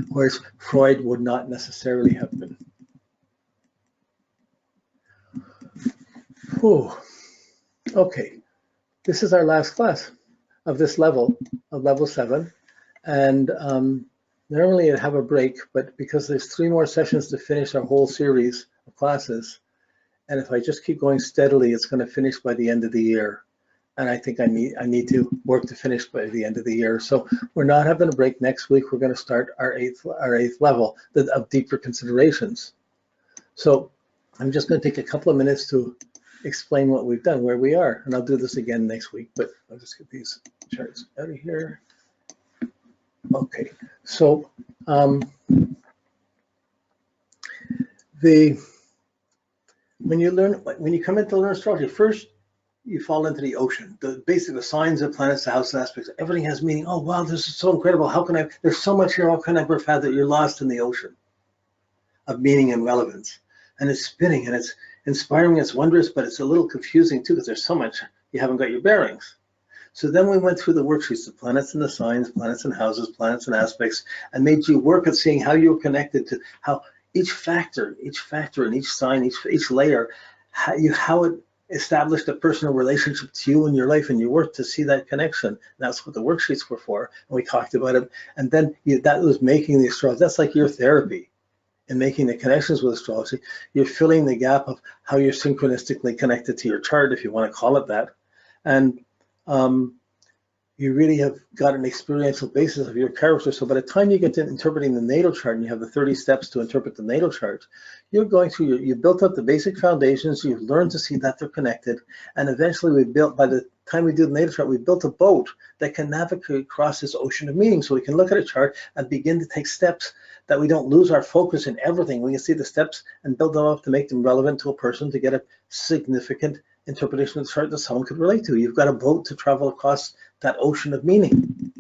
whereas Freud would not necessarily have been. Whew. Okay, this is our last class of this level, of level 7. And normally I'd have a break, but because there's 3 more sessions to finish our whole series of classes, and if I just keep going steadily, it's going to finish by the end of the year. And I think I need to work to finish by the end of the year. So we're not having a break. Next week, we're going to start our eighth level of deeper considerations. So I'm just going to take a couple of minutes to explain what we've done, where we are. And I'll do this again next week, but I'll just get these charts out of here. Okay, so when you come in to learn astrology, first you fall into the ocean. The signs of planets, the house aspects, everything has meaning. Oh wow, this is so incredible. How can there's so much here, how can I ever fathom that you're lost in the ocean of meaning and relevance? And it's spinning and it's inspiring, it's wondrous, but it's a little confusing too, because there's so much, you haven't got your bearings. So then we went through the worksheets, the planets and the signs, planets and houses, planets and aspects, and made you work at seeing how you were connected to how each factor and each sign, each layer, how it established a personal relationship to you in your life, and you worked to see that connection. And that's what the worksheets were for, and we talked about it. And then that was making the astrology. That's like your therapy in making the connections with astrology. You're filling the gap of how you're synchronistically connected to your chart, if you want to call it that. And you really have got an experiential basis of your character. So by the time you get to interpreting the natal chart and you have the 30 steps to interpret the natal chart, you're going through, you built up the basic foundations, you've learned to see that they're connected, and eventually by the time we do the natal chart, we built a boat that can navigate across this ocean of meaning. So we can look at a chart and begin to take steps that we don't lose our focus in everything. We can see the steps and build them up to make them relevant to a person to get a significant interpretation of the chart that someone could relate to. You've got a boat to travel across that ocean of meaning.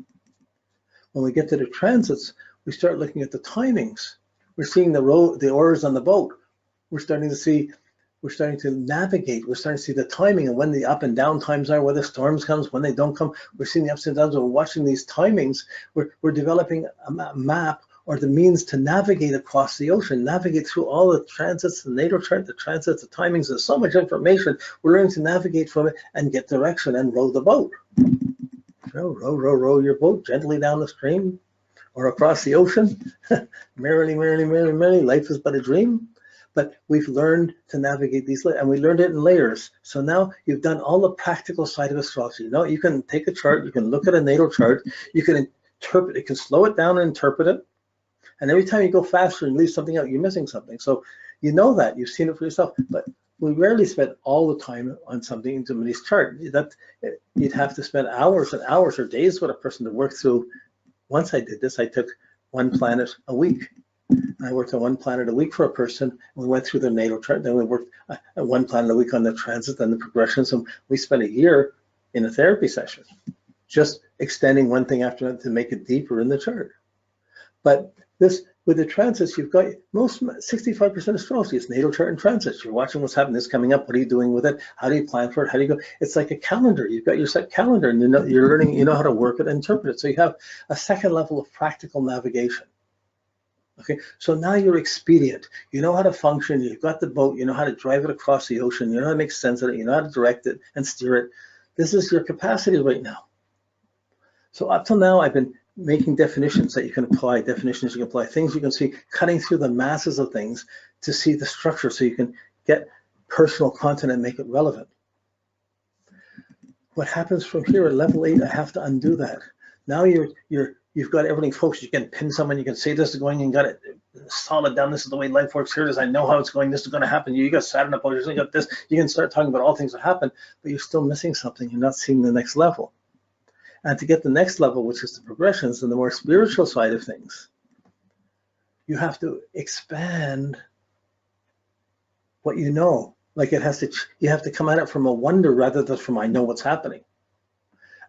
When we get to the transits, we start looking at the timings. We're seeing the oars on the boat. We're starting to navigate. We're starting to see the timing and when the up and down times are, whether storms comes, when they don't come. We're seeing the ups and downs. We're watching these timings. We're developing a map or the means to navigate across the ocean, navigate through all the transits, the natal chart, the transits, the timings. There's so much information. We're learning to navigate from it and get direction and row the boat. Row your boat gently down the stream or across the ocean. Merrily, merrily, merrily, merrily, life is but a dream. But we've learned to navigate these, and we learned it in layers. So now you've done all the practical side of astrology. Now you can take a chart, you can look at a natal chart, you can interpret it, you can slow it down and interpret it. And every time you go faster and leave something out, you're missing something. So you know that, you've seen it for yourself. But we rarely spend all the time on something in somebody's chart. You'd have to spend hours and hours or days with a person to work through. Once I did this, I took one planet a week. I worked on one planet a week for a person. We went through their natal chart. Then we worked one planet a week on the transit and the progressions. And we spent a year in a therapy session, just extending one thing after another to make it deeper in the chart. But this, with the transits, you've got 65% of astrology is natal chart and transits. You're watching what's happening, this coming up. What are you doing with it? How do you plan for it? How do you go? It's like a calendar. You've got your set calendar, and you're learning. You know how to work it and interpret it. So you have a second level of practical navigation. Okay, so now you're expedient. You know how to function. You've got the boat. You know how to drive it across the ocean. You know how to make sense of it. You know how to direct it and steer it. This is your capacity right now. So up till now, I've been making definitions that you can apply, things you can see, cutting through the masses of things to see the structure so you can get personal content and make it relevant. What happens from here at level 8, I have to undo that. Now you've got everything focused. You can pin someone, you can say this is going, and got it solid down. This is the way life works. Here it is. I know how it's going. This is going to happen. You got Saturn opposed. You got this. You can start talking about all things that happen, but you're still missing something. You're not seeing the next level. And to get the next level, which is the progressions and the more spiritual side of things, you have to expand what you know. Like you have to come at it from a wonder rather than from I know what's happening.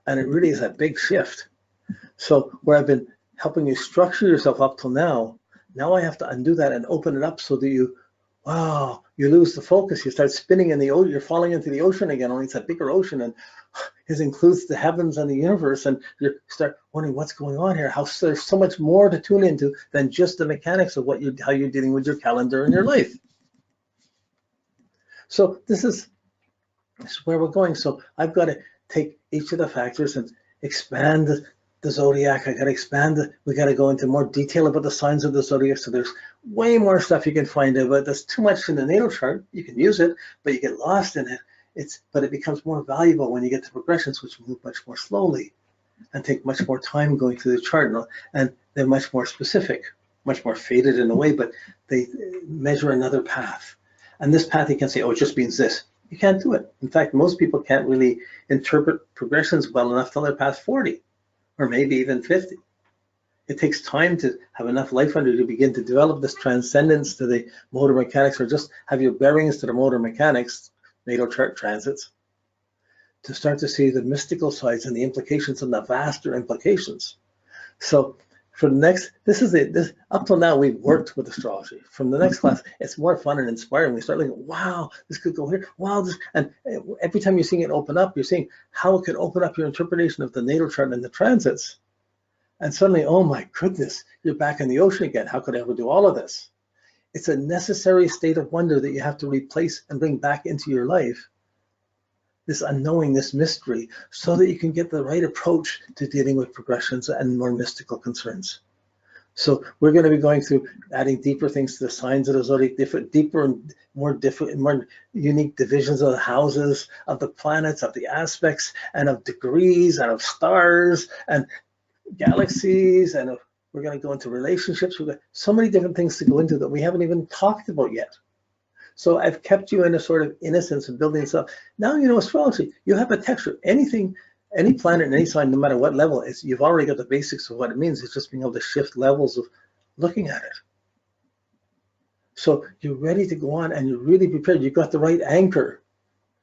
And it really is a big shift. So where I've been helping you structure yourself up till now I have to undo that and open it up so that you lose the focus. You start spinning in the ocean, you're falling into the ocean again, only it's a bigger ocean, and It includes the heavens and the universe, and you start wondering what's going on here. How there's so much more to tune into than just the mechanics of how you're dealing with your calendar and your life. So this is where we're going. So I've got to take each of the factors and expand the zodiac. I got to expand we got to go into more detail about the signs of the zodiac. So there's way more stuff you can find out, but there's too much in the natal chart. You can use it, but you get lost in it. But it becomes more valuable when you get to progressions, which move much more slowly and take much more time going through the chart, and they're much more specific, much more faded in a way, but they measure another path. And this path, you can say, oh, it just means this. You can't do it. In fact, most people can't really interpret progressions well enough till they're past 40 or maybe even 50. It takes time to have enough life under you to begin to develop this transcendence to the motor mechanics, or just have your bearings to the motor mechanics, natal chart transits, to start to see the mystical sides and the implications and the vaster implications. So for the next, this is it. This up till now we've worked with astrology. From the next class, it's more fun and inspiring. We start looking, wow, this could go here. Wow, this, and every time you're seeing it open up, you're seeing how it can open up your interpretation of the natal chart and the transits. And suddenly, oh my goodness, you're back in the ocean again. How could I ever do all of this? It's a necessary state of wonder that you have to replace and bring back into your life. This unknowing, this mystery, so that you can get the right approach to dealing with progressions and more mystical concerns. So we're going to be going through adding deeper things to the signs of the zodiac, deeper and more unique divisions of the houses, of the planets, of the aspects, and of degrees, and of stars, and galaxies, and we're going to go into relationships. We've got so many different things to go into that we haven't even talked about yet. So I've kept you in a sort of innocence of building stuff. Now you know astrology. You have a texture. Anything, any planet, any sign, no matter what level, you've already got the basics of what it means. It's just being able to shift levels of looking at it. So you're ready to go on, and you're really prepared. You've got the right anchor,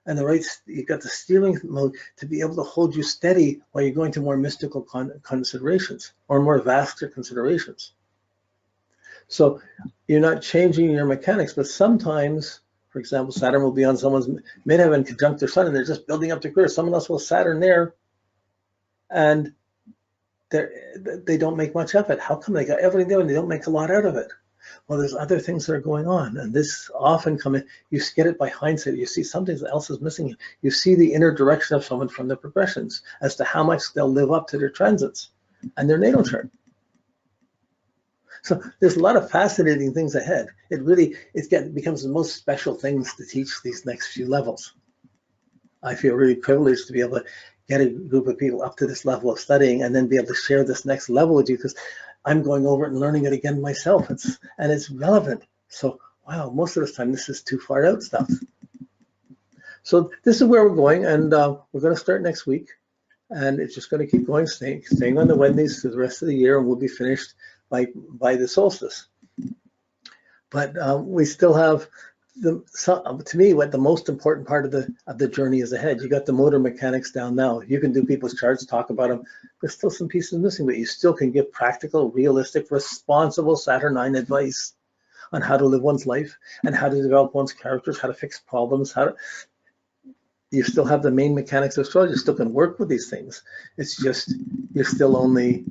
and you've got the steering mode to be able to hold you steady while you're going to more mystical considerations or more vaster considerations. So you're not changing your mechanics, but sometimes, for example, Saturn will be on someone's midheaven conjunct their sun, and they're just building up their career. Someone else will Saturn there, and they don't make much of it. How come they got everything there and they don't make a lot out of it? Well, there's other things that are going on, and this often come in. You get it by hindsight. You see something else is missing. You see the inner direction of someone from the progressions as to how much they'll live up to their transits and their natal chart. So there's a lot of fascinating things ahead. It becomes the most special things to teach these next few levels. I feel really privileged to be able to get a group of people up to this level of studying and then be able to share this next level with you, because I'm going over it and learning it again myself. It's relevant. So wow, most of the time this is too far out stuff. So this is where we're going, and we're going to start next week, and it's just going to keep going, staying on the Wednesdays for the rest of the year, and we'll be finished by the solstice. But we still have to me, what the most important part of the journey is ahead. You got the motor mechanics down now. You can do people's charts, talk about them. There's still some pieces missing, but you still can give practical, realistic, responsible Saturnine advice on how to live one's life and how to develop one's characters, how to fix problems, you still have the main mechanics of astrology. You still can work with these things. It's just you're still only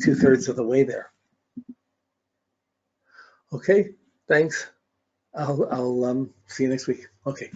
2/3 of the way there. Okay, thanks. I'll see you next week. Okay.